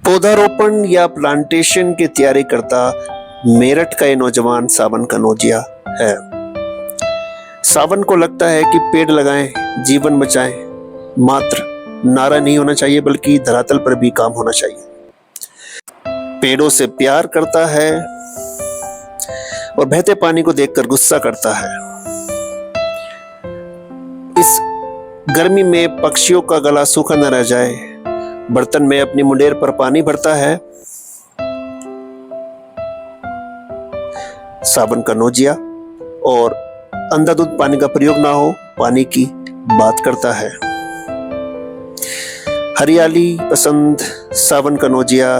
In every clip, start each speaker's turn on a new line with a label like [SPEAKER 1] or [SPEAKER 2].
[SPEAKER 1] पौधारोपण या प्लांटेशन की तैयारी करता मेरठ का ये नौजवान सावन कनौजिया है। सावन को लगता है कि पेड़ लगाएं, जीवन बचाएं, मात्र नारा नहीं होना चाहिए बल्कि धरातल पर भी काम होना चाहिए। पेड़ों से प्यार करता है और बहते पानी को देखकर गुस्सा करता है। इस गर्मी में पक्षियों का गला सूखा न रह जाए, बर्तन में अपनी मुंडेर पर पानी भरता है। सावन कनौजिया और अंधाधुंध पानी का प्रयोग ना हो, पानी की बात करता है। हरियाली पसंद सावन कनौजिया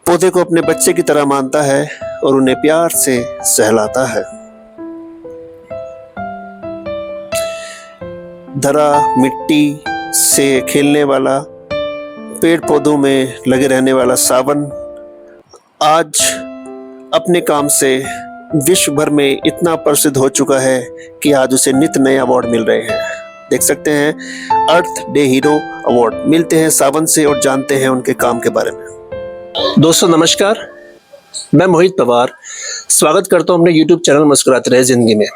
[SPEAKER 1] पौधे को अपने बच्चे की तरह मानता है और उन्हें प्यार से सहलाता है। धरा मिट्टी से खेलने वाला, पेड़ पौधों में लगे रहने वाला सावन आज अपने काम से विश्व भर में इतना प्रसिद्ध हो चुका है कि आज उसे नित नए अवार्ड मिल रहे हैं। देख सकते हैं अर्थ डे हीरो अवार्ड मिलते हैं सावन से और जानते हैं उनके काम के बारे में। दोस्तों नमस्कार, मैं मोहित पवार स्वागत करता हूं अपने YouTube चैनल मुस्कुराते रहे जिंदगी में।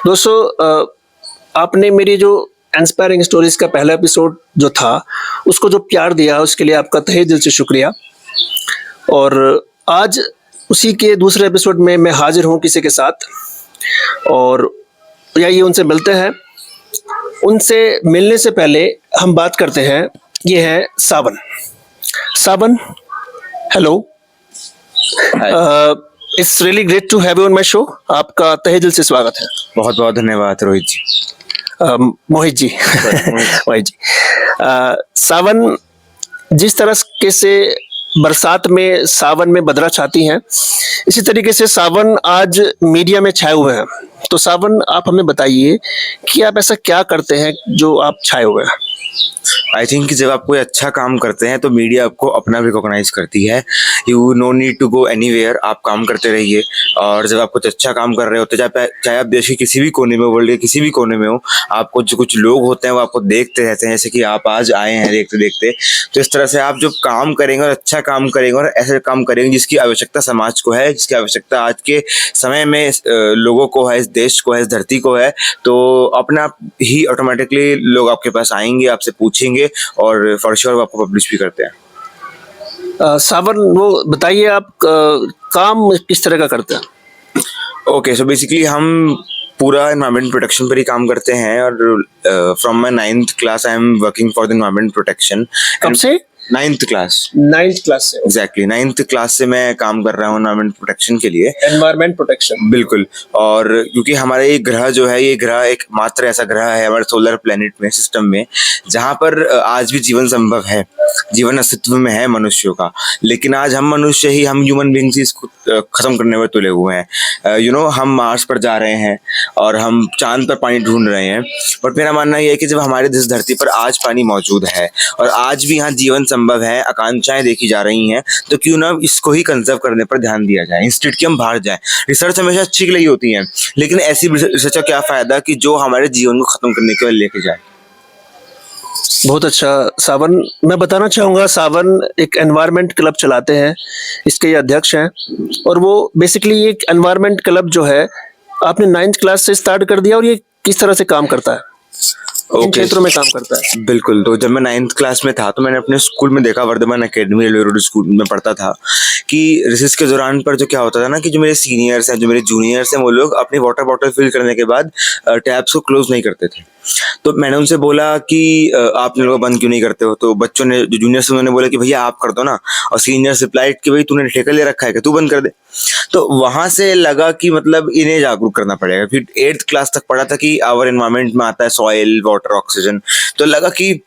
[SPEAKER 1] दोस्तों आपने मेरी जो इंस्पायरिंग स्टोरीज का पहला एपिसोड जो था उसको जो प्यार दिया उसके लिए आपका तहे दिल से शुक्रिया। और आज उसी के दूसरे एपिसोड में मैं हाजिर हूं किसी के साथ और आइए उनसे मिलते हैं। उनसे मिलने से पहले हम बात करते हैं, ये है Sawan. Sawan, hello, it's really great to have you on my show. आपका तहे दिल से स्वागत है।
[SPEAKER 2] बहुत बहुत धन्यवाद रोहित जी।
[SPEAKER 1] मोहित जी मोहित जी। सावन, जिस तरह के से बरसात में सावन में बदरा छाती हैं, इसी तरीके से सावन आज मीडिया में छाए हुए हैं। तो सावन, आप हमें बताइए कि आप ऐसा क्या करते हैं जो आप छाए हुए हैं?
[SPEAKER 2] आई थिंक कि जब आप कोई अच्छा काम करते हैं तो मीडिया आपको अपना रिकॉग्नाइज करती है। You no need to go anywhere, आप काम करते रहिए। और जब आप कुछ अच्छा काम कर रहे होते, चाहे आप देश के किसी भी कोने में, वर्ल्ड के किसी भी कोने में हो, आपको जो कुछ लोग होते हैं वो आपको देखते रहते हैं, जैसे कि आप आज आए हैं देखते देखते। तो इस तरह से आप जो काम करेंगे और अच्छा काम करेंगे और ऐसे काम करेंगे जिसकी आवश्यकता समाज को है, जिसकी आवश्यकता आज के समय में लोगों को है, इस देश को है, इस धरती को है, तो अपने आप ही ऑटोमेटिकली लोग आपके पास आएंगे, आपसे पूछेंगे और फॉर श्योर वो आपको पब्लिश भी करते हैं।
[SPEAKER 1] सावन, वो बताइए आप काम किस तरह का करते हैं?
[SPEAKER 2] ओके, सो बेसिकली हम पूरा एनवायरमेंट प्रोटेक्शन पर ही काम करते हैं और from my 9th class I am working for the environment protection.
[SPEAKER 1] कब से?
[SPEAKER 2] 9th class.
[SPEAKER 1] 9th क्लास से?
[SPEAKER 2] एग्जैक्टली 9th क्लास से मैं काम कर रहा हूँ एनवायरमेंट प्रोटेक्शन के लिए।
[SPEAKER 1] एनवायरमेंट प्रोटेक्शन,
[SPEAKER 2] बिल्कुल। और क्योंकि हमारा ये ग्रह जो है, ये ग्रह एक मात्र ऐसा ग्रह है हमारे सोलर प्लेनेट में, सिस्टम में, जहाँ पर आज भी जीवन संभव है, जीवन अस्तित्व में है मनुष्यों का। लेकिन आज हम मनुष्य ही, हम ह्यूमन बींग्स ही इसको खत्म करने में तुले हुए हैं। हम मार्स पर जा रहे हैं और हम चांद पर पानी ढूंढ रहे हैं। बट मेरा मानना यह है कि जब हमारे इस धरती पर आज पानी मौजूद है और आज भी यहाँ जीवन संभव है, आकांक्षाएं देखी जा रही हैं, तो क्यों ना इसको ही कंजर्व करने पर ध्यान दिया जाए, इंस्टीट्यूट की हम बाहर जाए। रिसर्च हमेशा अच्छी के लिए होती है, लेकिन ऐसी रिसर्च का क्या फायदा कि जो हमारे जीवन को खत्म करने के लिए लेके जाए।
[SPEAKER 1] बहुत अच्छा सावन। मैं बताना चाहूँगा, सावन एक एनवायरनमेंट क्लब चलाते हैं, इसके ये अध्यक्ष हैं। और वो बेसिकली एक एनवायरनमेंट क्लब जो है आपने 9th क्लास से स्टार्ट कर दिया, और ये किस तरह से काम करता है, किन क्षेत्रों में काम करता है?
[SPEAKER 2] बिल्कुल। तो जब मैं 9th क्लास में था तो मैंने अपने स्कूल में देखा, Vardhaman academy railway road school में पढ़ता था, कि रिसेस के दौरान पर जो क्या होता था ना, कि जो मेरे सीनियर्स हैं, जो मेरे जूनियर्स हैं, वो लोग अपनी वाटर बॉटल फिल करने के बाद टैप्स को क्लोज नहीं करते थे। तो मैंने उनसे बोला कि आप लोग बंद क्यों नहीं करते हो? तो बच्चों ने, जो जूनियर्स, उन्होंने बोला कि भैया आप कर दो ना। और सीनियर्स रिप्लाइड कि भाई तूने ठेका ले रखा है कि तू बंद कर दे। तो वहां से लगा कि मतलब इन्हें जागरूक करना पड़ेगा। फिर 8th क्लास तक पढ़ा था कि आवर एनवायरनमेंट में आता है सॉइल, वाटर, ऑक्सीजन। तो लगा कि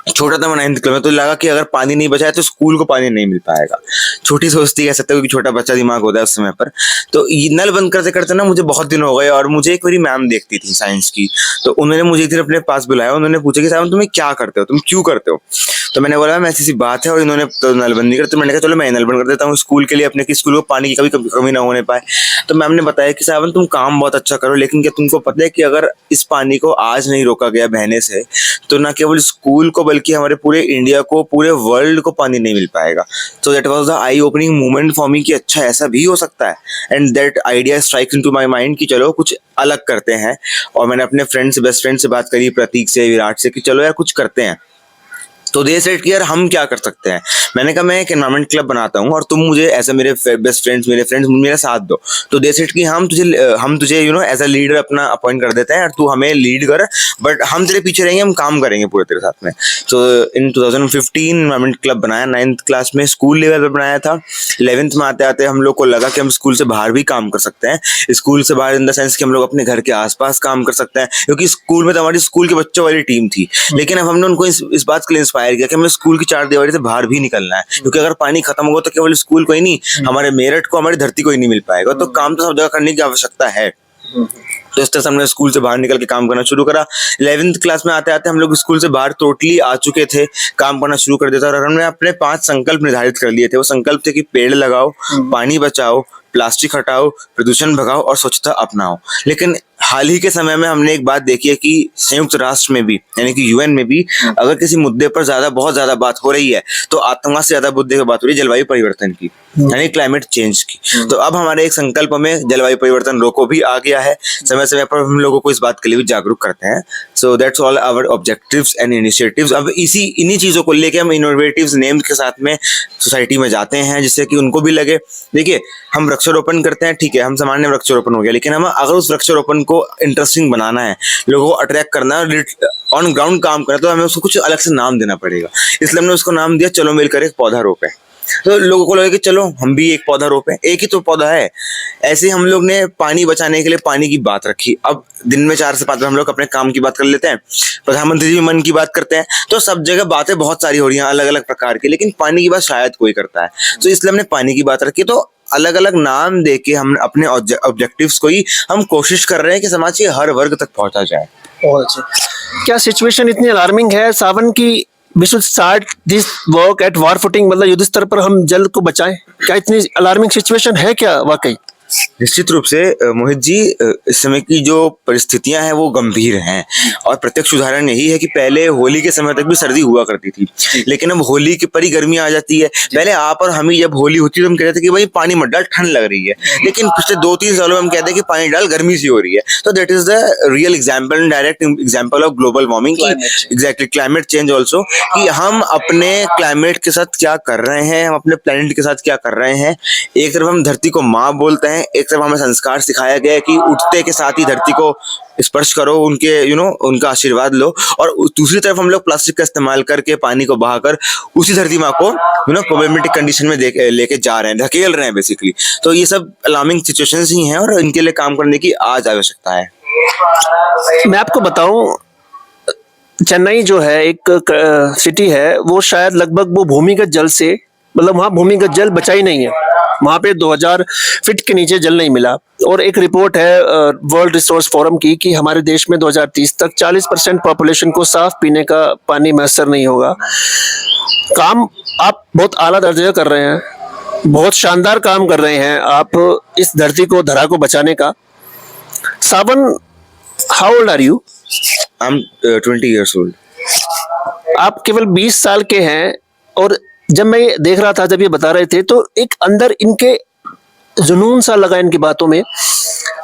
[SPEAKER 2] छोटा था मैं 9th क्लास में, तो लगा कि अगर पानी नहीं बचाए तो स्कूल को पानी नहीं मिल पाएगा। छोटी सोचती कह सकते हो, क्योंकि छोटा बच्चा दिमाग होता है उस समय पर। तो नल बंद करते करते ना मुझे बहुत दिन हो गए, और मुझे एक मेरी मैम देखती थी साइंस की, तो उन्होंने मुझे एक दिन अपने पास बुलाया। उन्होंने पूछा कि साहब तुम्हें क्या करते हो, तुम क्यों करते हो? तो मैंने बोला मैम ऐसी सी बात है, और इन्होंने तो नलबंद नहीं करते। तो मैंने कहा चलो मैं नलबंद कर देता हूँ स्कूल के लिए, अपने कि स्कूल को पानी की कभी कमी ना होने पाए। तो मैम ने बताया कि सावन तुम काम बहुत अच्छा करो, लेकिन क्या तुमको पता है कि अगर इस पानी को आज नहीं रोका गया बहने से, तो ना केवल स्कूल को बल्कि हमारे पूरे इंडिया को, पूरे वर्ल्ड को पानी नहीं मिल पाएगा। So that was the I opening moment for me कि अच्छा ऐसा भी हो सकता है। And that idea strikes into my mind कि चलो कुछ अलग करते हैं। और मैंने अपने फ्रेंड से, बेस्ट फ्रेंड से बात करी, प्रतीक से, विराट से, कि चलो यार कुछ करते हैं। तो दे सेड कि यार हम क्या कर सकते हैं। मैंने कहा मैं एक एनवायरमेंट क्लब बनाता हूँ और तुम मुझे ऐसा, मेरे बेस्ट फ्रेंड्स, मेरे फ्रेंड्स मेरा साथ दो। तो दे सेड कि हम तुझे एज अ लीडर अपना अपॉइंट कर देते हैं और तू हमें लीड कर, बट हम तेरे पीछे रहेंगे, हम काम करेंगे पूरे तेरे साथ में। तो इन 2015 एनवायरमेंट क्लब बनाया, 9th क्लास में, स्कूल लेवल पर बनाया था। 11th में आते आते हम लोग को लगा कि हम स्कूल से बाहर भी काम कर सकते हैं। स्कूल से बाहर इन द सेंस कि हम लोग अपने घर के आसपास काम कर सकते हैं, क्योंकि स्कूल में तो हमारी स्कूल के बच्चों वाली टीम थी। लेकिन अब हमने उनको इस बात के लिए इंस्पायर किया कि हमें स्कूल की चार दीवारी से बाहर भी निकलना है, क्योंकि अगर पानी खत्म होगा तो केवल स्कूल को ही नहीं, हमारे मेरठ को, हमारी धरती को ही नहीं मिल पाएगा। तो काम तो सब जगह करने की आवश्यकता है। तो इस तरह से हमने स्कूल से बाहर निकल के काम करना शुरू करा। 11th क्लास में आते आते हम लोग स्कूल से बाहर टोटली आ चुके थे, काम करना शुरू कर देता। और हमने अपने 5 संकल्प निर्धारित कर लिए थे। वो संकल्प थे कि पेड़ लगाओ, पानी बचाओ, प्लास्टिक हटाओ, प्रदूषण भगाओ और स्वच्छता अपनाओ। लेकिन हाल ही के समय में हमने एक बात देखी है कि संयुक्त राष्ट्र में भी, यानी कि यूएन में भी, अगर किसी मुद्दे पर बहुत ज्यादा बात हो रही है तो आतंकवाद से ज्यादा मुद्दे की बात हो रही है जलवायु परिवर्तन की, यानी क्लाइमेट चेंज की। तो अब हमारे एक संकल्प में जलवायु परिवर्तन रोको भी आ गया है। समय समय पर हम लोगों को इस बात के लिए भी जागरूक करते हैं। So that's all our objectives and initiatives. अब इन्हीं चीजों को लेके हम इनोवेटिव्स नेम के साथ में सोसाइटी में जाते हैं, जिससे कि उनको भी लगे। देखिए, हम वृक्षारोपण करते हैं, ठीक है, हम सामान्य वृक्षारोपण हो गया, लेकिन हम अगर उस वृक्षारोपण को इंटरेस्टिंग बनाना है, लोगों को अट्रैक्ट करना है, ऑन ग्राउंड काम करना है, तो हमें उसको कुछ अलग से नाम देना पड़ेगा। इसलिए हमने उसको नाम दिया चलो मिलकर एक पौधा रोपें। तो लोगों को लगे कि चलो हम भी एक पौधा रोपें, एक ही तो पौधा है। ऐसे हम लोग ने पानी बचाने के लिए पानी की बात रखी। अब दिन में 4 से 5 बार हम लोग अपने काम की बात कर लेते हैं, प्रधानमंत्री जी मन की बात करते हैं, तो सब जगह बातें बहुत सारी हो रही हैं अलग अलग प्रकार की, लेकिन पानी की बात शायद कोई करता है। तो इसलिए हमने पानी की बात रखी। तो अलग अलग नाम देके हम अपने ऑब्जेक्टिव्स को ही हम कोशिश कर रहे हैं कि समाज के हर वर्ग तक पहुंचा जाए।
[SPEAKER 1] बहुत अच्छे। क्या सिचुएशन इतनी अलार्मिंग है सावन की, we should start this work at war footing, मतलब युद्ध स्तर पर हम जल को बचाएं? क्या इतनी अलार्मिंग सिचुएशन है क्या वाकई?
[SPEAKER 2] निश्चित रूप से मोहित जी, इस समय की जो परिस्थितियां हैं वो गंभीर हैं। और प्रत्यक्ष उदाहरण यही है कि पहले होली के समय तक भी सर्दी हुआ करती थी, लेकिन अब होली के पर ही गर्मी आ जाती है। पहले आप और हम ही जब होली होती है तो हम कहते थे कि भाई पानी मत डाल, ठंड लग रही है, लेकिन पिछले 2-3 सालों में हम कहते हैं कि पानी डाल, गर्मी सी हो रही है। तो that is the real example, direct example of global warming, exactly climate change also, कि हम अपने क्लाइमेट के साथ क्या कर रहे हैं, हम अपने प्लेनेट के साथ क्या कर रहे हैं। एक तरफ हम धरती को माँ बोलते हैं, एक तरफ हमें संस्कार सिखाया गया है कि उठते के साथ ही धरती को स्पर्श करो, उनके उनका आशीर्वाद लो, और दूसरी तरफ हम लोग प्लास्टिक का इस्तेमाल करके पानी को बहाकर उसी धरती माँ को प्रोबेबिलिटिक कंडीशन में लेके जा रहे हैं, धकेल रहे हैं बेसिकली। तो ये सब अलार्मिंग सिचुएशंस ही हैं और इनके लिए काम करने की आज आवश्यकता है।
[SPEAKER 1] मैं आपको बताऊं, चेन्नई जो है एक सिटी है, वो शायद लगभग वो भूमिगत जल से, मतलब वहाँ भूमिगत जल बचा ही नहीं है। वहाँ पे 2000 फीट के नीचे जल नहीं मिला। और एक रिपोर्ट है वर्ल्ड रिसोर्स फोरम की कि हमारे देश में 2030 तक 40% पॉपुलेशन को साफ पीने का पानी मैसर नहीं होगा। काम आप बहुत आला दर्जे का कर रहे हैं, बहुत शानदार काम कर रहे हैं आप इस धरती को, धरा को बचाने का। Sawan, how old are you?
[SPEAKER 2] I am 20 years old.
[SPEAKER 1] आप केवल 20 साल के हैं। और जब मैं ये देख रहा था, जब ये बता रहे थे, तो एक अंदर इनके जुनून सा लगा इनकी बातों में।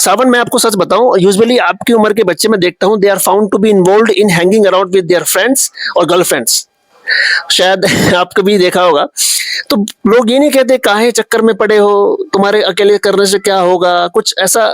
[SPEAKER 1] सावन, मैं आपको सच बताऊं, यूजुअली आपकी उम्र के बच्चे मैं देखता हूं, they are found to be involved in hanging around with their friends और गर्लफ्रेंड्स। शायद आपको भी देखा होगा। तो लोग ये नहीं कहते काहे चक्कर में पड़े हो, तुम्हारे अकेले करने से क्या होगा, कुछ ऐसा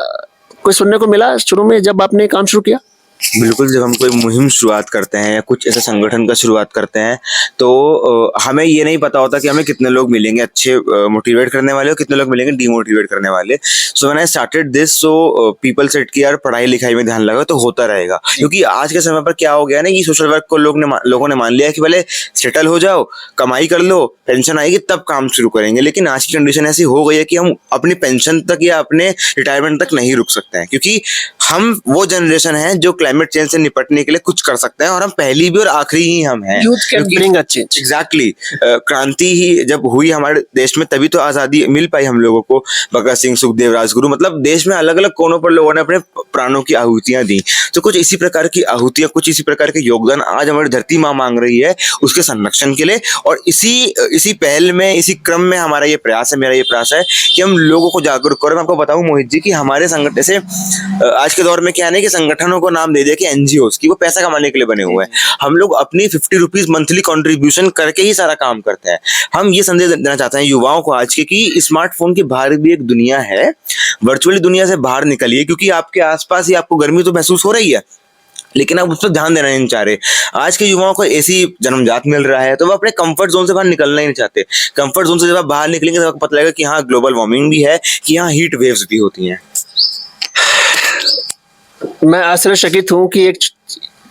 [SPEAKER 1] कोई सुनने को मिला शुरू में जब आपने काम शुरू किया?
[SPEAKER 2] बिल्कुल, जब हम कोई मुहिम शुरुआत करते हैं या कुछ ऐसे संगठन का शुरुआत करते हैं तो हमें ये नहीं पता होता कि हमें कितने लोग मिलेंगे अच्छे मोटिवेट करने वाले और कितने लोग मिलेंगे डीमोटिवेट करने वाले। So when I started this, so people said कि यार पढ़ाई लिखाई में ध्यान लगा तो होता रहेगा। क्योंकि आज के समय पर क्या हो गया ना कि सोशल वर्क को लोगों ने मान लिया कि पहले सेटल हो जाओ, कमाई कर लो, पेंशन आएगी तब काम शुरू करेंगे। लेकिन आज की कंडीशन ऐसी हो गई है कि हम अपनी पेंशन तक या अपने रिटायरमेंट तक नहीं रुक सकते हैं, क्योंकि हम वो जनरेशन है जो क्लाइमेट चेंज से निपटने के लिए कुछ कर सकते हैं, और हम पहली भी और आखिरी ही हम हैं।
[SPEAKER 1] Youth can bring a change.
[SPEAKER 2] Exactly, क्रांति ही जब हुई हमारे देश में तभी तो आजादी मिल पाई हम लोगों को। भगत सिंह, सुखदेव, राजगुरु, मतलब देश में अलग अलग कोनों पर लोगों ने अपने प्राणों की आहुतियां दी। तो कुछ इसी प्रकार की आहुतियां, कुछ इसी प्रकार के योगदान आज हमारी धरती माँ मांग रही है उसके संरक्षण के लिए। और इसी पहल में, इसी क्रम में हमारा ये प्रयास है, मेरा ये प्रयास है कि हम लोगों को जागरूक करें। मैं आपको बताऊं मोहित जी कि हमारे संगठन से आज के दौर में क्या है कि संगठनों को नाम दे दिया कि एनजीओस की, वो पैसा कमाने के लिए बने हुए हैं। हम लोग अपनी 50 रुपीज मंथली कंट्रीब्यूशन करके ही सारा काम करते हैं। हम ये संदेश देना चाहते हैं युवाओं को आज के कि स्मार्टफोन के बाहर भी एक दुनिया है, वर्चुअली दुनिया से बाहर निकलिए, क्योंकि आपके आसपास ही आपको गर्मी तो महसूस हो रही है, लेकिन आप उस पर ध्यान देना नहीं चाह रहे। आज के युवाओं को ऐसी जन्मजात मिल रहा है तो वो अपने कंफर्ट जोन से बाहर निकलना ही नहीं चाहते। कंफर्ट जोन से जब आप बाहर निकलेंगे तो आपको पता लगेगा कि हाँ, ग्लोबल वार्मिंग भी है, कि यहाँ हीट वेव्स भी होती हैं।
[SPEAKER 1] मैं आश्चर्यचकित हूँ कि एक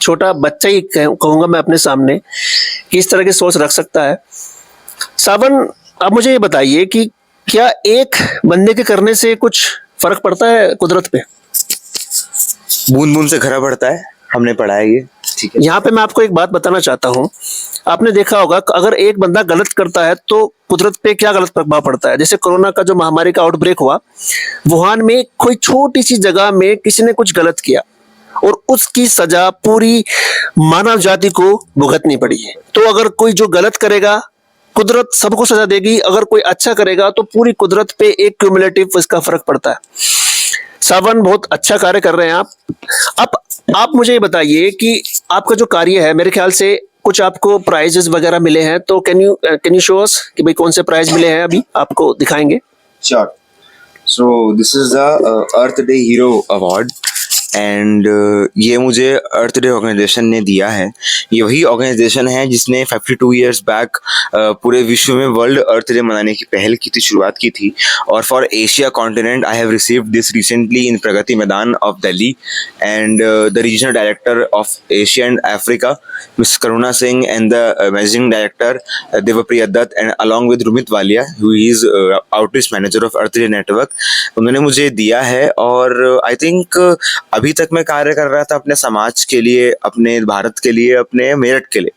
[SPEAKER 1] छोटा बच्चा ही कहूंगा मैं अपने सामने कि इस तरह की सोच रख सकता है। सावन, आप मुझे ये बताइए कि क्या एक बंदे के करने से कुछ फर्क पड़ता है कुदरत पे?
[SPEAKER 2] बूंद बूंद से घड़ा बढ़ता है, हमने पढ़ा है ये, ठीक है।
[SPEAKER 1] यहाँ पे मैं आपको एक बात बताना चाहता हूँ। आपने देखा होगा अगर एक बंदा गलत करता है तो कुदरत पे क्या गलत प्रभाव पड़ता है। जैसे कोरोना का जो महामारी का आउटब्रेक हुआ, वुहान में कोई छोटी सी जगह में किसी ने कुछ गलत किया और उसकी सजा पूरी मानव जाति को भुगतनी पड़ी है। तो अगर कोई जो गलत करेगा, कुदरत सबको सजा देगी। अगर कोई अच्छा करेगा तो पूरी कुदरत पे एक क्यूमुलेटिव इसका फर्क पड़ता है। सावन, बहुत अच्छा कार्य कर रहे हैं आप। आप मुझे ये बताइए कि आपका जो कार्य है, मेरे ख्याल से कुछ आपको प्राइजेस वगैरह मिले हैं, तो कैन यू शो अस कि भाई कौन से प्राइज मिले हैं? अभी आपको दिखाएंगे।
[SPEAKER 2] Sure. So this is the earth day hero award, and ये मुझे अर्थ डे ऑर्गेनाइजेशन ने दिया है। ये वही ऑर्गेनाइजेशन है जिसने 52 ईयर्स बैक पूरे विश्व में वर्ल्ड अर्थ डे मनाने की पहल की थी, शुरुआत की थी। और for Asia continent I have received this recently in Pragati Maidan of Delhi, and the regional director of Asia and Africa miss Karuna Singh, and the managing director Devpriya Dutt, and along with Rumit Walia who is outreach manager of earth day network, उन्होंने मुझे दिया है। और I think अभी तक मैं कार्य कर रहा था अपने समाज के लिए, अपने भारत के लिए, अपने मेरठ के लिए,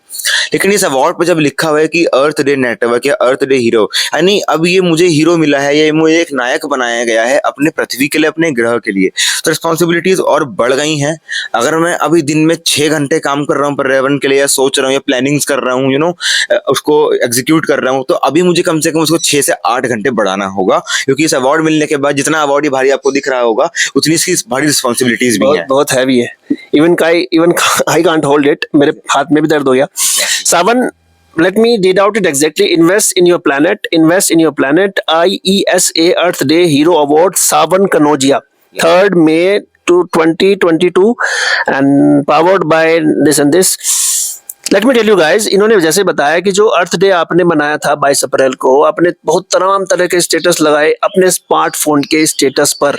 [SPEAKER 2] लेकिन इस अवार्ड पर जब लिखा हुआ है कि अर्थ डे नेटवर्क या अर्थ डे हीरो, यानी अब ये मुझे हीरो मिला है, ये मुझे एक नायक बनाया गया है अपने पृथ्वी के लिए, अपने ग्रह के लिए। तो रिस्पॉन्सिबिलिटीज और बढ़ गई हैं। अगर मैं अभी दिन में 6 घंटे काम कर रहा हूँ पर्यावरण के लिए, या सोच रहा हूँ या प्लानिंग्स कर रहा हूँ, उसको एग्जीक्यूट कर रहा हूँ, तो अभी मुझे कम से कम उसको 6 से 8 घंटे बढ़ाना होगा, क्योंकि इस अवार्ड मिलने के बाद जितना अवार्ड भारी आपको दिख रहा होगा, उतनी इसकी भारी रिस्पॉन्सिबिलिटीज भी हैं।
[SPEAKER 1] बहुत हैवी है। Even I can't hold it, मेरे हाथ में भी दर्द हो गया। Savan, let me read out it exactly. Invest in your planet. IESA Earth Day Hero Award, Savan Kanojia, 3rd May to 2022, and powered by this and this. Let me tell you guys, इन्होंने जैसे बताया कि जो अर्थ day आपने मनाया था 22 अप्रैल को, आपने बहुत तमाम तरह के स्टेटस लगाए अपने स्मार्टफोन के स्टेटस पर।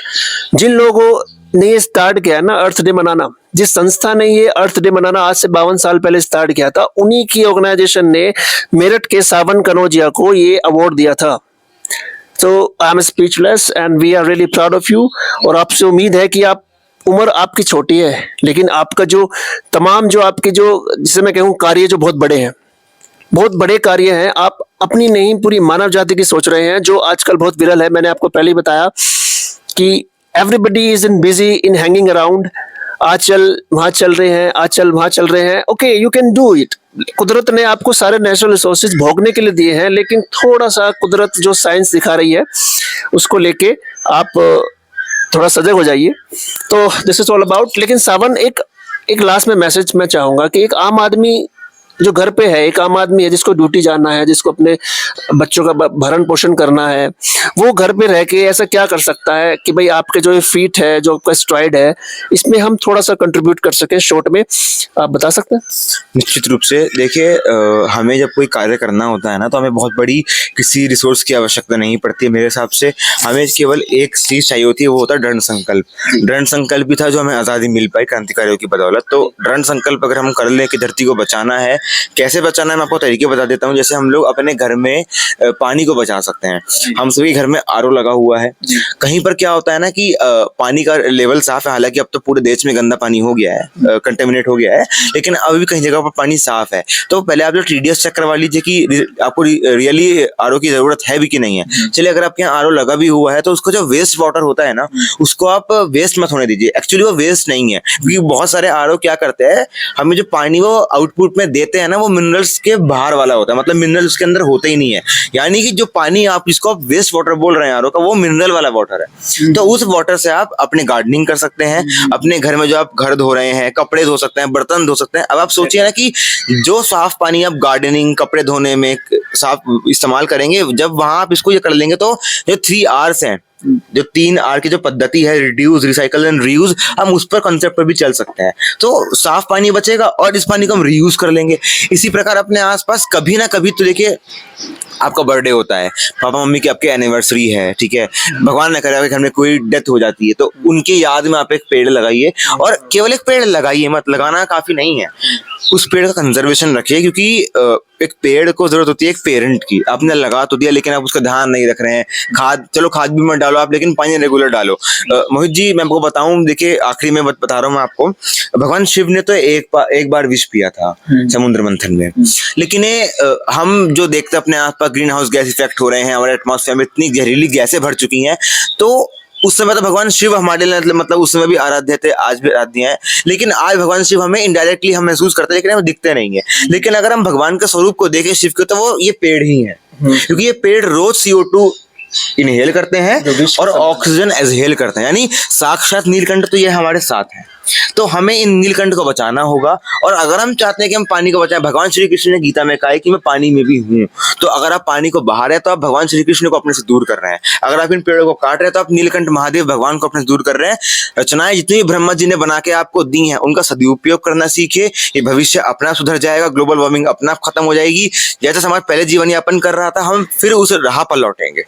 [SPEAKER 1] जिन लोगों ने ये स्टार्ट किया ना अर्थ डे मनाना, जिस संस्था ने ये अर्थ डे मनाना आज से 52 साल पहले स्टार्ट किया था, उन्हीं की ऑर्गेनाइजेशन ने मेरठ के सावन कनौजिया को ये अवार्ड दिया था। तो I am speechless and we are really proud of you. और आपसे उम्मीद है कि आप, उम्र आपकी छोटी है लेकिन आपका जो तमाम जो आपके जो जिसे मैं कहूँ कार्य जो बहुत बड़े हैं, बहुत बड़े कार्य हैं। आप अपनी नहीं पूरी मानव जाति की सोच रहे हैं, जो आजकल बहुत विरल है। मैंने आपको पहले ही बताया कि everybody is in busy in hanging around. आज चल वहां चल रहे हैं, आज चल वहां चल रहे हैं। Okay, you can do it. कुदरत ने आपको सारे नेचुरल रिसोर्सेज भोगने के लिए दिए हैं, लेकिन थोड़ा सा कुदरत जो साइंस दिखा रही है उसको लेके आप थोड़ा सजग हो जाइए। तो दिस इज ऑल अबाउट। लेकिन सावन, एक लास्ट में मैसेज मैं चाहूंगा कि एक आम आदमी जो घर पे है, एक आम आदमी है जिसको ड्यूटी जाना है, जिसको अपने बच्चों का भरण पोषण करना है, वो घर पे रह के ऐसा क्या कर सकता है कि भाई आपके जो फीट है, जो आपका स्ट्राइड है, इसमें हम थोड़ा सा कंट्रीब्यूट कर सकें शॉर्ट में, आप बता सकते हैं?
[SPEAKER 2] निश्चित रूप से देखिए, हमें जब कोई कार्य करना होता है ना, तो हमें बहुत बड़ी किसी रिसोर्स की आवश्यकता नहीं पड़ती है। मेरे हिसाब से हमें केवल एक चीज चाहिए होती है, वो होता है दृढ़ संकल्प। दृढ़ संकल्प भी था जो हमें आज़ादी मिल पाई क्रांतिकारियों की बदौलत। तो दृढ़ संकल्प अगर हम कर लें कि धरती को बचाना है, कैसे बचाना है मैं आपको तरीके बता देता हूँ। जैसे हम लोग अपने घर में पानी को बचा सकते हैं। हम सभी घर में आरओ लगा हुआ है। कहीं पर क्या होता है ना कि पानी का लेवल साफ है, हालांकि अब तो पूरे देश में गंदा पानी हो गया है, कंटेमिनेट हो गया है, लेकिन अभी भी कहीं जगह पर पानी साफ है। तो पहले आप जो TDS चेक करवा लीजिए कि आपको रियली आरओ की जरूरत है भी कि नहीं है। चलिए अगर आपके यहाँ आरओ लगा भी हुआ है तो उसका जो वेस्ट वाटर होता है ना, उसको आप वेस्ट मत होने दीजिए। एक्चुअली वो वेस्ट नहीं है, क्योंकि बहुत सारे आरओ क्या करते हैं, हमें जो पानी वो आउटपुट में देते हैं ना, वो मिनरल्स के बाहर वाला होता है, मतलब मिनरल्स उसके अंदर होते ही नहीं है। यानी कि जो पानी आप जिसको आप वेस्ट वाटर बोल रहे हैं आरओ का, वो मिनरल वाला वाटर है। तो उस वाटर से आप अपने गार्डनिंग कर सकते हैं, अपने घर में जो आप घर धो रहे हैं, कपड़े धो सकते हैं, बर्तन धो सकते हैं। अब आप सोचिए ना कि जो साफ पानी आप गार्डनिंग, कपड़े धोने में साफ इस्तेमाल करेंगे, जब वहां आप इसको ये कर लेंगे तो जो 3 Rs हैं, जो 3R की जो पद्धति है, रिड्यूस, रिसाइकल एंड रीयूज, हम उस पर कॉन्सेप्ट पर भी चल सकते हैं। तो साफ पानी बचेगा और इस पानी को हम रीयूज कर लेंगे। इसी प्रकार अपने आसपास कभी ना कभी तो देखिए आपका बर्थडे होता है, पापा मम्मी की आपकी एनिवर्सरी है, ठीक है, भगवान न करे आपके घर में कोई डेथ हो जाती है, तो उनकी याद में आप एक पेड़ लगाइए। और केवल एक पेड़ लगाइए मत, लगाना काफी नहीं है, उस पेड़ का कंजर्वेशन रखिए। क्योंकि एक पेड़ को जरूरत होती है एक पेरेंट की। आपने लगा तो दिया लेकिन आप उसका ध्यान नहीं रख रहे हैं। चलो खाद भी मत डालो आप, लेकिन पानी रेगुलर डालो। मोहित जी मैं आपको बताऊं, देखिए आखिरी में बता रहा हूँ मैं आपको, भगवान शिव ने तो एक बार विष पिया था समुद्र मंथन में, लेकिन हम जो देखते अपने आसपास ग्रीन हाउस गैस इफेक्ट हो रहे हैं, हमारे एटमॉस्फेयर में इतनी जहरीली गैसें भर चुकी हैं, तो उस समय तो भगवान शिव हमारे लिए मतलब उस समय भी आराध्य थे, आज भी आराध्य हैं। लेकिन आज भगवान शिव हमें इनडायरेक्टली हम महसूस करते हैं, लेकिन हमें दिखते नहीं है। लेकिन अगर हम भगवान के स्वरूप को देखें शिव के, तो वो ये पेड़ ही है, क्योंकि ये पेड़ रोज CO2 इनहेल करते हैं और ऑक्सीजन एक्सहेल करते हैं। यानी साक्षात नीलकंठ तो ये हमारे साथ है। तो हमें इन नीलकंठ को बचाना होगा। और अगर हम चाहते हैं कि हम पानी को बचाएं, भगवान श्री कृष्ण ने गीता में कहा है कि मैं पानी में भी हूं। तो अगर आप पानी को बहा रहे हैं तो आप भगवान श्री कृष्ण को अपने से दूर कर रहे हैं। अगर आप इन पेड़ों को काट रहे हैं तो आप नीलकंठ महादेव भगवान को अपने से दूर कर रहे हैं। रचनाएं जितनी ब्रह्मा जी ने बना के आपको दी हैं, उनका सदुपयोग करना सीखिए। ये भविष्य अपना सुधर जाएगा, ग्लोबल वार्मिंग अपना खत्म हो जाएगी। जैसे समाज पहले जीवन यापन कर रहा था, हम फिर उस राह पर लौटेंगे।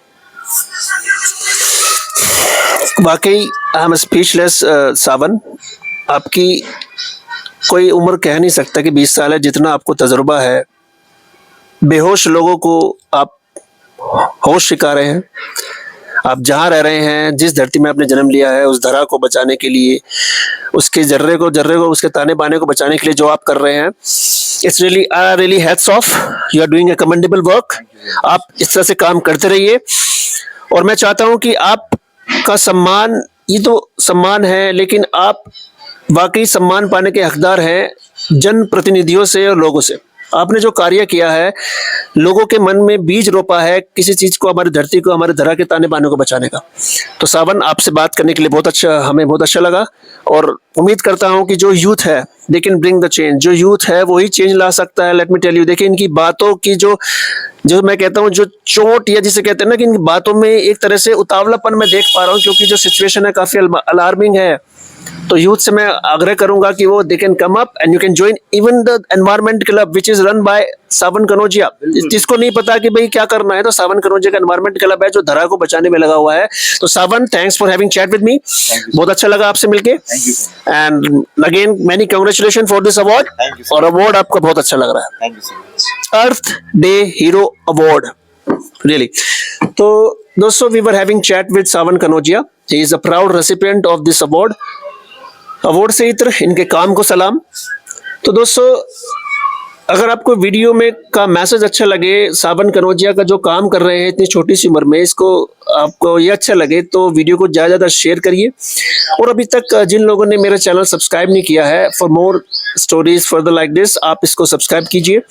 [SPEAKER 1] वाकई आई एम स्पीचलेस सावन, आपकी कोई उम्र कह नहीं सकता कि 20 साल है, जितना आपको तजुर्बा है। बेहोश लोगों को आप होश सिखा रहे हैं। आप जहाँ रह रहे हैं, जिस धरती में आपने जन्म लिया है, उस धरा को बचाने के लिए, उसके जर्रे को उसके ताने बाने को बचाने के लिए जो आप कर रहे हैं, it's really hats off, you are doing a commendable work. आप इस तरह से काम करते रहिए। और मैं चाहता हूं कि आपका सम्मान, ये तो सम्मान है, लेकिन आप वाकई सम्मान पाने के हकदार हैं जन प्रतिनिधियों से और लोगों से। आपने जो कार्य किया है, लोगों के मन में बीज रोपा है किसी चीज को, हमारी धरती को, हमारे धरा के ताने बाने को बचाने का। तो सावन, आपसे बात करने के लिए हमें बहुत अच्छा लगा। और उम्मीद करता हूं कि जो यूथ है, they can bring the change. जो यूथ है वही चेंज ला सकता है। लेट मी टेल यू, देखिए इनकी बातों की जो मैं कहता हूं, जो चोट, या जिसे कहते हैं ना कि इनकी बातों में एक तरह से उतावलापन मैं देख पा रहा हूं, क्योंकि जो सिचुएशन है काफी अलार्मिंग है। तो यूथ से मैं आग्रह करूंगा कि वो they can come up and you can join even the environment club which is run by Sawan Kanaujia. जिसको नहीं पता कि भाई क्या करना है, तो सावन कनौजिया का एनवायरमेंट क्लब है जो धरा को बचाने में लगा हुआ है। तो Sawan, thanks for having chat with me, बहुत अच्छा लगा आपसे मिलके। And again many congratulation for this award. और अवार्ड आपका बहुत अच्छा लग रहा है,
[SPEAKER 2] thank you so much.
[SPEAKER 1] Earth day hero award, really. तो दोस्तों, we were having chat with Sawan Kanaujia, he is a proud recipient of this award. Award से इतर इनके काम को सलाम। तो दोस्तों, अगर आपको वीडियो में का मैसेज अच्छा लगे, सावन कनौजिया का जो काम कर रहे हैं इतनी छोटी सी उम्र में, इसको आपको ये अच्छा लगे, तो वीडियो को ज़्यादा ज़्यादा शेयर करिए। और अभी तक जिन लोगों ने मेरा चैनल सब्सक्राइब नहीं किया है, for more stories further like this, आप इसको सब्सक्राइब कीजिए।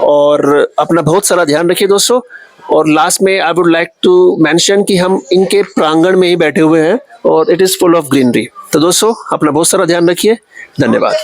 [SPEAKER 1] और अपना बहुत सारा ध्यान रखिए दोस्तों। और लास्ट में I would like to mention कि हम इनके प्रांगण में ही बैठे हुए हैं और it is full of greenery. तो दोस्तों, अपना बहुत सारा ध्यान रखिए। धन्यवाद।